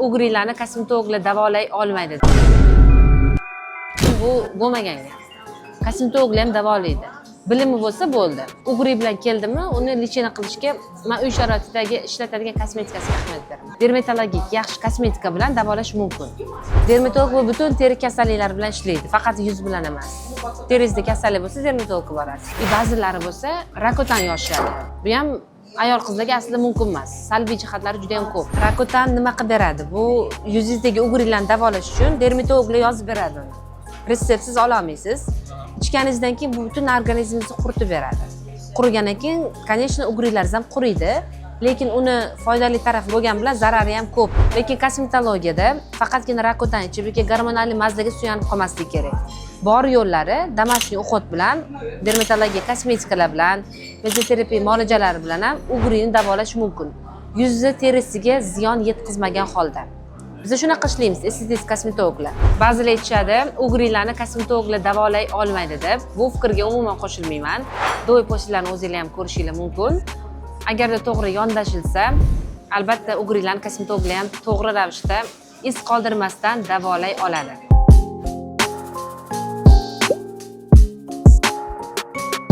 ugrilarni kosmetologlar davolay olmaydi. Bu bo'lmagan gap. Kosmetologlar ham davolaydi. Bilimi bo'lsa bo'ldi. Ugri bilan keldimi, uni lichena qilishga men uy sharoitidagi ishlatadigan kosmetikasiga ahamiyat beraman. Dermatologik yaxshi kosmetika bilan davolash mumkin. Dermatolog bu butun teri kasalliklari bilan ishlaydi, faqat yuz bilan emas. Teringizda kasallik bo'lsa, dermatologga borasiz. Ba'zilari bo'lsa, rakotan yoshadi. Bu ham ayol qizlarga aslida mumkin emas. Salbiy jihatlari juda ham ko'p. Rakotan nima qilib beradi? Bu yuzingizdagi ugrilarni davolash uchun dermatologlar yozib beradi. Retseptsiz ola olmaysiz. Ichganingizdan keyin bu butun organizmingizni quritib beradi. Qurigandan keyin, конечно, ugrilaringiz ham quriydi, lekin uni foydali tarafi bo'lgan bilan zarari ham ko'p. Lekin kosmetologiyada faqatgina rakotan ichib yoki gormonal mazzaga suyanib qolmaslik kerak. Bor yo'llari домашний уход bilan, dermatologiya kosmetikalar bilan, mezoterapiya muolajalari bilan ham ugrini davolash mumkin. Yuzni terisiga ziyon yetkazmagan holda. Biz shunaqa ishlaymiz, estetik kosmetologlar. Ba'zilar aytishadi, ugrilarni kosmetologlar davolay olmaydi deb. Bu fikrga umuman qo'shilmayman. Do'y postlarni o'zingizlar ham ko'rishingiz mumkin. Agarda to'g'ri yondashilsa, albatta ugrilarni kosmetologlar ham to'g'ri ravishda iz qoldirmasdan davolay oladi.